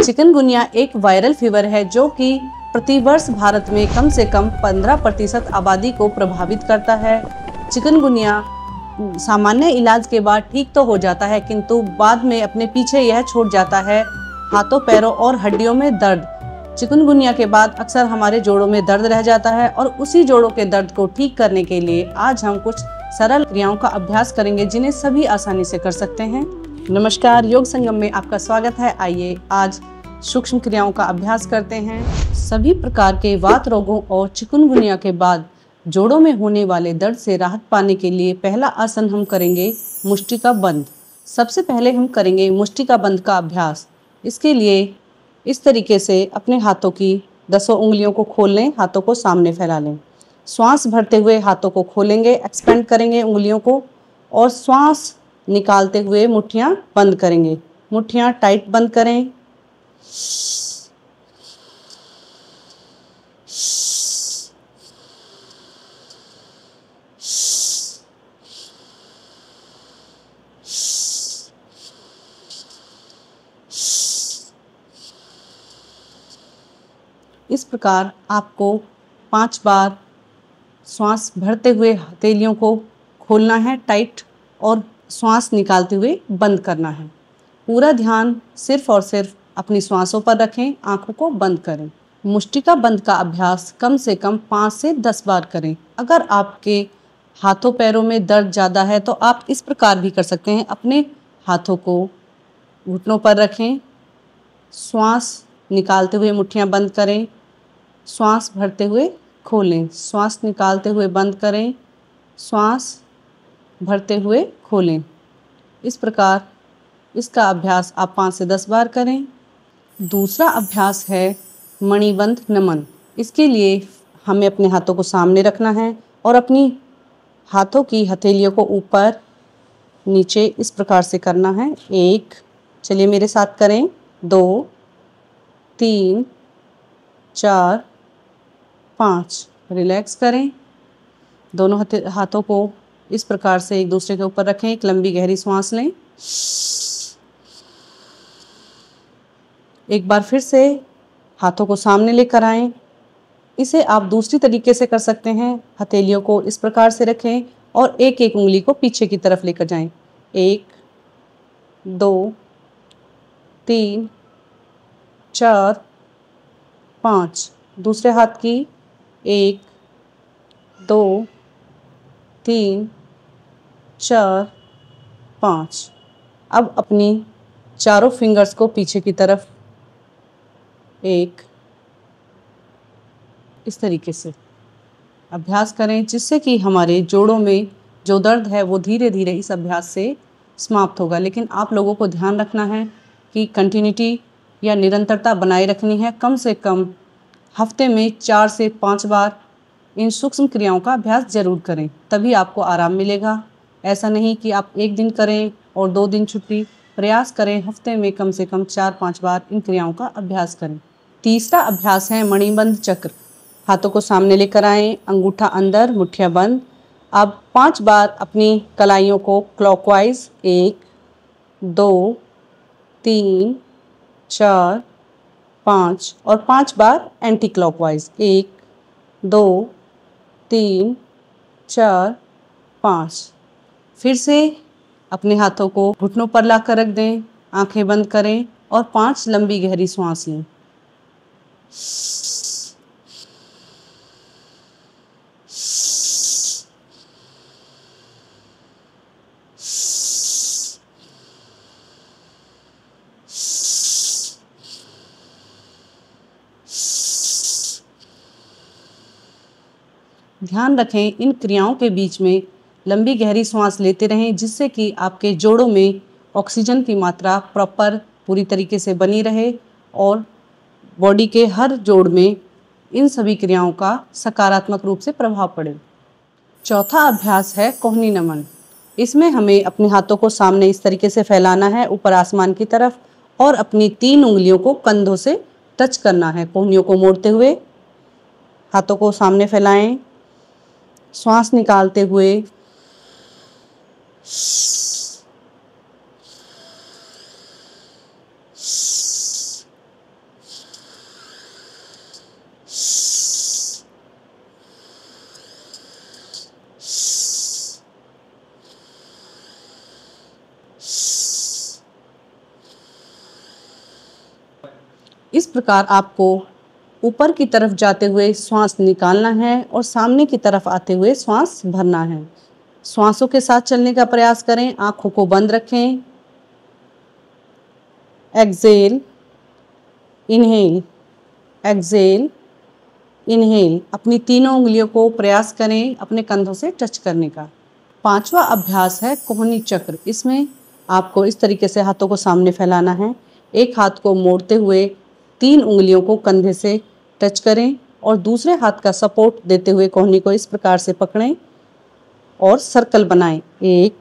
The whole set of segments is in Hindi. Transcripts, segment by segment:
चिकनगुनिया एक वायरल फीवर है जो कि प्रतिवर्ष भारत में कम से कम 15% आबादी को प्रभावित करता है। चिकनगुनिया सामान्य इलाज के बाद ठीक तो हो जाता है, किंतु बाद में अपने पीछे यह छोड़ जाता है हाथों, पैरों और हड्डियों में दर्द। चिकनगुनिया के बाद अक्सर हमारे जोड़ों में दर्द रह जाता है और उसी जोड़ों के दर्द को ठीक करने के लिए आज हम कुछ सरल क्रियाओं का अभ्यास करेंगे जिन्हें सभी आसानी से कर सकते हैं। नमस्कार, योग संगम में आपका स्वागत है। आइए आज सूक्ष्म क्रियाओं का अभ्यास करते हैं। सभी प्रकार के वात रोगों और चिकनगुनिया के बाद जोड़ों में होने वाले दर्द से राहत पाने के लिए पहला आसन हम करेंगे मुष्टिका बंद। सबसे पहले हम करेंगे मुष्टिका बंद का अभ्यास। इसके लिए इस तरीके से अपने हाथों की 10 उंगलियों को खोल लें, हाथों को सामने फैला लें। श्वास भरते हुए हाथों को खोलेंगे, एक्सपेंड करेंगे उंगलियों को और श्वास निकालते हुए मुट्ठियां बंद करेंगे। मुट्ठियां टाइट बंद करें। इस प्रकार आपको 5 बार श्वास भरते हुए हथेलियों को खोलना है टाइट और श्वास निकालते हुए बंद करना है। पूरा ध्यान सिर्फ और सिर्फ अपनी श्वासों पर रखें, आंखों को बंद करें। मुष्टिका बंद का अभ्यास कम से कम 5 से 10 बार करें। अगर आपके हाथों पैरों में दर्द ज़्यादा है तो आप इस प्रकार भी कर सकते हैं। अपने हाथों को घुटनों पर रखें, श्वास निकालते हुए मुट्ठियां बंद करें, श्वास भरते हुए खोलें, श्वास निकालते हुए बंद करें, श्वास भरते हुए खोलें। इस प्रकार इसका अभ्यास आप 5 से 10 बार करें। दूसरा अभ्यास है मणिबंध नमन। इसके लिए हमें अपने हाथों को सामने रखना है और अपनी हाथों की हथेलियों को ऊपर नीचे इस प्रकार से करना है। 1, चलिए मेरे साथ करें, 2, 3, 4, 5। रिलैक्स करें। दोनों हाथों को इस प्रकार से एक दूसरे के ऊपर रखें। एक लंबी गहरी सांस लें। एक बार फिर से हाथों को सामने लेकर आएं। इसे आप दूसरी तरीके से कर सकते हैं। हथेलियों को इस प्रकार से रखें और एक एक उंगली को पीछे की तरफ लेकर जाएं। 1, 2, 3, 4, 5। दूसरे हाथ की 1, 2, 3, 4, 5। अब अपनी चारों फिंगर्स को पीछे की तरफ इस तरीके से अभ्यास करें, जिससे कि हमारे जोड़ों में जो दर्द है वो धीरे धीरे इस अभ्यास से समाप्त होगा। लेकिन आप लोगों को ध्यान रखना है कि कंटिन्यूटी या निरंतरता बनाए रखनी है। कम से कम हफ्ते में 4 से 5 बार इन सूक्ष्म क्रियाओं का अभ्यास जरूर करें, तभी आपको आराम मिलेगा। ऐसा नहीं कि आप एक दिन करें और 2 दिन छुट्टी। प्रयास करें हफ्ते में कम से कम 4-5 बार इन क्रियाओं का अभ्यास करें। तीसरा अभ्यास है मणिबंध चक्र। हाथों को सामने लेकर आएं, अंगूठा अंदर, मुट्ठियां बंद। अब 5 बार अपनी कलाइयों को क्लॉकवाइज 1, 2, 3, 4, 5 और 5 बार एंटी क्लॉकवाइज 1, 2, 3, 4, 5। फिर से अपने हाथों को घुटनों पर लाकर रख दें, आंखें बंद करें और 5 लंबी गहरी सांस लें। ध्यान रखें इन क्रियाओं के बीच में लंबी गहरी सांस लेते रहें, जिससे कि आपके जोड़ों में ऑक्सीजन की मात्रा प्रॉपर पूरी तरीके से बनी रहे और बॉडी के हर जोड़ में इन सभी क्रियाओं का सकारात्मक रूप से प्रभाव पड़े। चौथा अभ्यास है कोहनी नमन। इसमें हमें अपने हाथों को सामने इस तरीके से फैलाना है ऊपर आसमान की तरफ और अपनी 3 उंगलियों को कंधों से टच करना है। कोहनियों को मोड़ते हुए हाथों को सामने फैलाएं, श्वास निकालते हुए इस प्रकार आपको ऊपर की तरफ जाते हुए श्वास निकालना है और सामने की तरफ आते हुए श्वास भरना है। श्वासों के साथ चलने का प्रयास करें। आंखों को बंद रखें। Exhale, inhale, exhale, inhale. अपनी तीनों उंगलियों को प्रयास करें अपने कंधों से टच करने का। 5वां अभ्यास है कोहनी चक्र। इसमें आपको इस तरीके से हाथों को सामने फैलाना है। एक हाथ को मोड़ते हुए 3 उंगलियों को कंधे से टच करें और दूसरे हाथ का सपोर्ट देते हुए कोहनी को इस प्रकार से पकड़ें और सर्कल बनाएं। 1,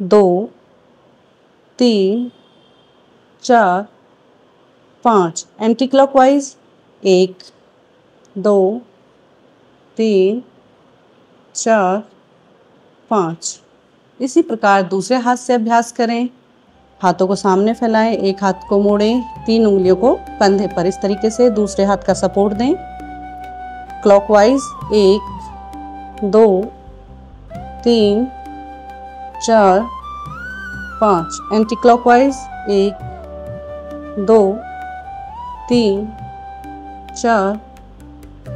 2, 3, 4, 5। Anti clockwise 1, 2, 3, 4, 5। इसी प्रकार दूसरे हाथ से अभ्यास करें। हाथों को सामने फैलाएं, एक हाथ को मोड़ें, 3 उंगलियों को कंधे पर इस तरीके से दूसरे हाथ का सपोर्ट दें। क्लॉकवाइज 1, 2, 3, 4, 5। Anti clockwise 1, 2, 3, 4,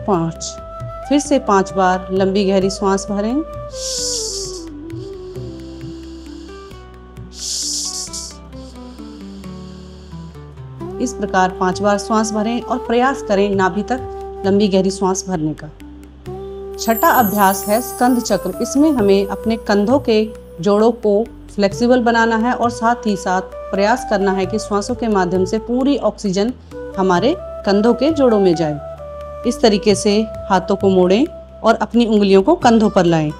5। फिर से 5 बार लंबी गहरी सांस भरें। इस प्रकार 5 बार सांस भरें और प्रयास करें नाभि तक लंबी गहरी सांस भरने का। 6ठा अभ्यास है स्कंध चक्र। इसमें हमें अपने कंधों के जोड़ों को फ्लेक्सिबल बनाना है और साथ ही साथ प्रयास करना है कि श्वासों के माध्यम से पूरी ऑक्सीजन हमारे कंधों के जोड़ों में जाए। इस तरीके से हाथों को मोड़ें और अपनी उंगलियों को कंधों पर लाएं।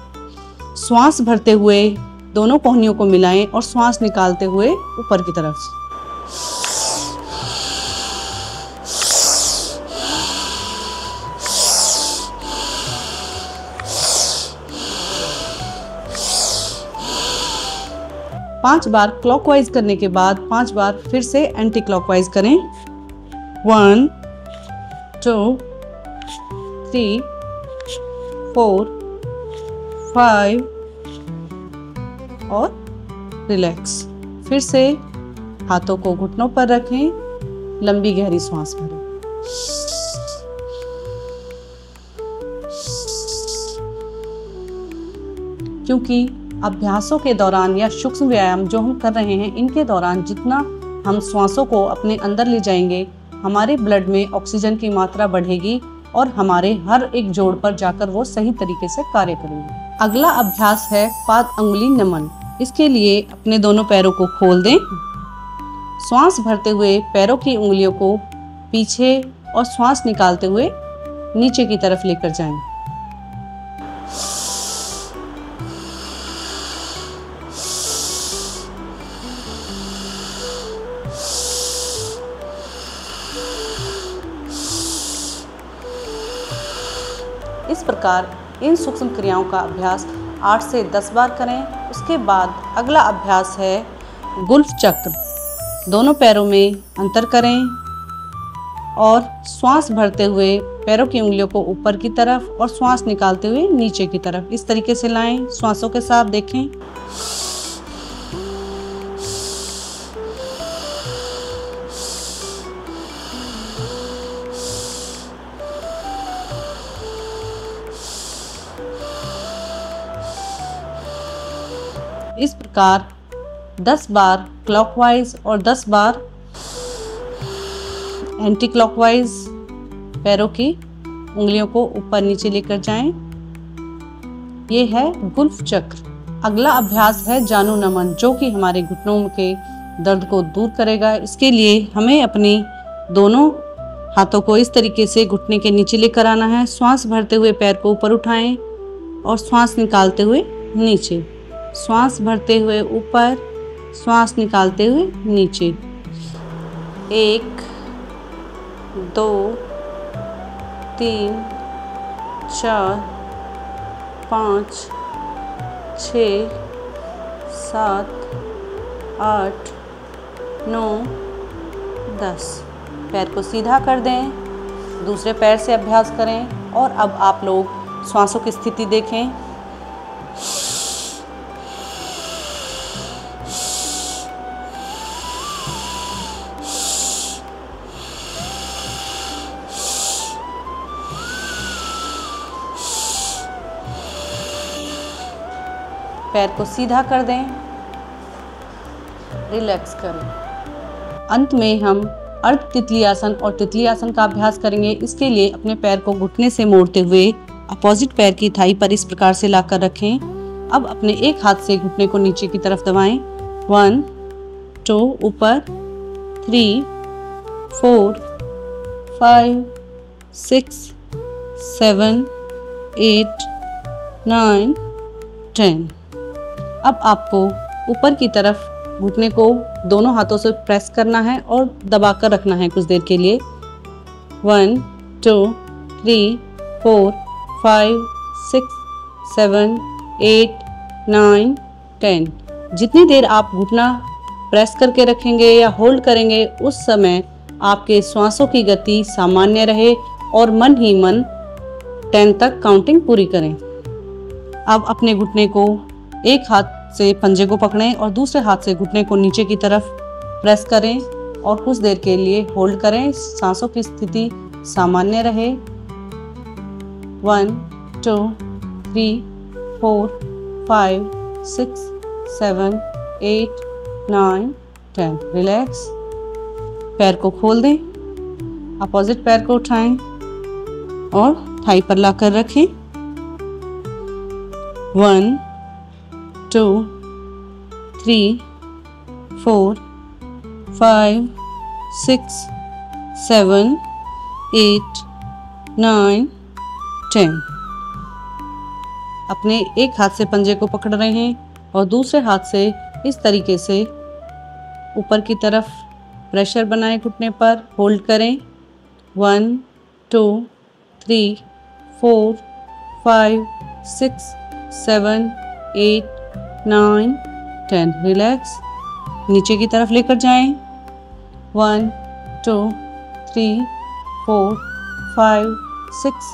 श्वास भरते हुए दोनों कोहनियों को मिलाएं और श्वास निकालते हुए ऊपर की तरफ। पांच बार क्लॉकवाइज करने के बाद 5 बार फिर से एंटी क्लॉकवाइज करें। 1, 2, 3, 4, 5 और रिलैक्स। फिर से हाथों को घुटनों पर रखें, लंबी गहरी सांस भरें। क्योंकि अभ्यासों के दौरान या सूक्ष्म व्यायाम जो हम कर रहे हैं, इनके दौरान जितना हम श्वासों को अपने अंदर ले जाएंगे, हमारे ब्लड में ऑक्सीजन की मात्रा बढ़ेगी और हमारे हर एक जोड़ पर जाकर वो सही तरीके से कार्य करेंगे। अगला अभ्यास है पाद अंगुली नमन। इसके लिए अपने दोनों पैरों को खोल दें। श्वास भरते हुए पैरों की उंगलियों को पीछे और श्वास निकालते हुए नीचे की तरफ लेकर जाएं। इस प्रकार इन सूक्ष्म क्रियाओं का अभ्यास 8 से 10 बार करें। उसके बाद अगला अभ्यास है गुल्फ चक्र। दोनों पैरों में अंतर करें और श्वास भरते हुए पैरों की उंगलियों को ऊपर की तरफ और श्वास निकालते हुए नीचे की तरफ इस तरीके से लाएं। श्वासों के साथ देखें। इस प्रकार 10 बार क्लॉकवाइज और 10 बार एंटी क्लॉकवाइज पैरों की उंगलियों को ऊपर नीचे लेकर जाएं। ये है गुल्फ चक्र। अगला अभ्यास है जानु नमन, जो कि हमारे घुटनों के दर्द को दूर करेगा। इसके लिए हमें अपने दोनों हाथों को इस तरीके से घुटने के नीचे लेकर आना है। श्वास भरते हुए पैर को ऊपर उठाएं और श्वास निकालते हुए नीचे। श्वास भरते हुए ऊपर, श्वास निकालते हुए नीचे। 1, 2, 3, 4, 5, 6, 7, 8, 9, 10। पैर को सीधा कर दें। दूसरे पैर से अभ्यास करें और अब आप लोग श्वासों की स्थिति देखें। पैर को सीधा कर दें, रिलैक्स करें। अंत में हम अर्ध तितली आसन और तितली आसन का अभ्यास करेंगे। इसके लिए अपने पैर को घुटने से मोड़ते हुए अपोजिट पैर की थाई पर इस प्रकार से लाकर रखें। अब अपने एक हाथ से घुटने को नीचे की तरफ दबाएं। 1 2 ऊपर, 3 4 5 6 7 8 9 10। अब आपको ऊपर की तरफ घुटने को दोनों हाथों से प्रेस करना है और दबाकर रखना है कुछ देर के लिए। 1 2 3 4 5 6 7 8 9 10। जितनी देर आप घुटना प्रेस करके रखेंगे या होल्ड करेंगे उस समय आपके श्वासों की गति सामान्य रहे और मन ही मन 10 तक काउंटिंग पूरी करें। अब अपने घुटने को एक हाथ से पंजे को पकड़ें और दूसरे हाथ से घुटने को नीचे की तरफ प्रेस करें और कुछ देर के लिए होल्ड करें। सांसों की स्थिति सामान्य रहे। 1 2 3 4 5 6 7 8 9 10। रिलैक्स। पैर को खोल दें, अपोजिट पैर को उठाएं और थाई पर लाकर रखें। 1 2 3 4 5 6 7 8 9 10। अपने एक हाथ से पंजे को पकड़ रहे हैं और दूसरे हाथ से इस तरीके से ऊपर की तरफ प्रेशर बनाएं, घुटने पर होल्ड करें। 1 2 3 4 5 6 7 8 9 10। रिलैक्स। नीचे की तरफ लेकर जाएं। 1 2 3 4 5 6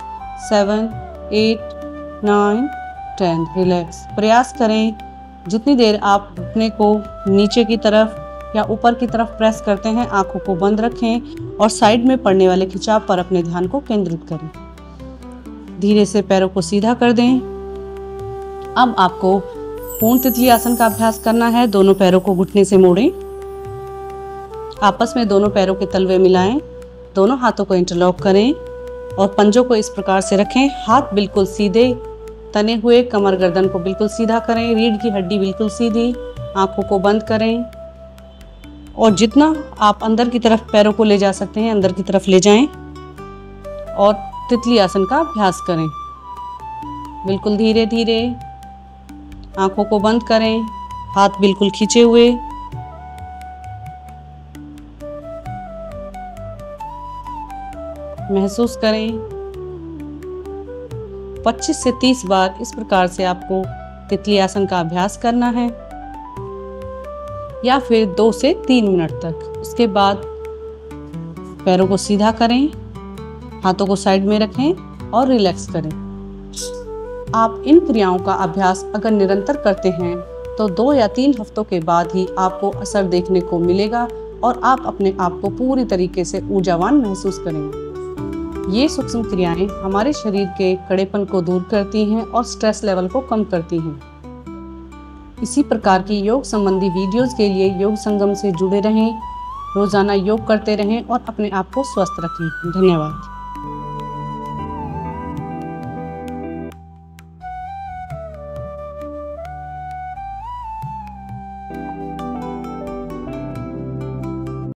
7 8 9 10। रिलैक्स। प्रयास करें जितनी देर आप घुटने को नीचे की तरफ या ऊपर की तरफ प्रेस करते हैं, आंखों को बंद रखें और साइड में पड़ने वाले खिंचाव पर अपने ध्यान को केंद्रित करें। धीरे से पैरों को सीधा कर दें। अब आपको पूर्ण तितली आसन का अभ्यास करना है। दोनों पैरों को घुटने से मोड़ें, आपस में दोनों पैरों के तलवे मिलाएं, दोनों हाथों को इंटरलॉक करें और पंजों को इस प्रकार से रखें। हाथ बिल्कुल सीधे तने हुए, कमर गर्दन को बिल्कुल सीधा करें, रीढ़ की हड्डी बिल्कुल सीधी। आंखों को बंद करें और जितना आप अंदर की तरफ पैरों को ले जा सकते हैं अंदर की तरफ ले जाएं और तितली आसन का अभ्यास करें। बिल्कुल धीरे धीरे आंखों को बंद करें, हाथ बिल्कुल खींचे हुए। महसूस करें। 25 से 30 बार इस प्रकार से आपको तितली आसन का अभ्यास करना है या फिर 2 से 3 मिनट तक। उसके बाद पैरों को सीधा करें, हाथों को साइड में रखें और रिलैक्स करें। आप इन क्रियाओं का अभ्यास अगर निरंतर करते हैं तो 2 या 3 हफ्तों के बाद ही आपको असर देखने को मिलेगा और आप अपने आप को पूरी तरीके से ऊर्जावान महसूस करेंगे। ये सूक्ष्म क्रियाएं हमारे शरीर के कड़ेपन को दूर करती हैं और स्ट्रेस लेवल को कम करती हैं। इसी प्रकार की योग संबंधी वीडियोस के लिए योग संगम से जुड़े रहें, रोजाना योग करते रहें और अपने आप को स्वस्थ रखें। धन्यवाद।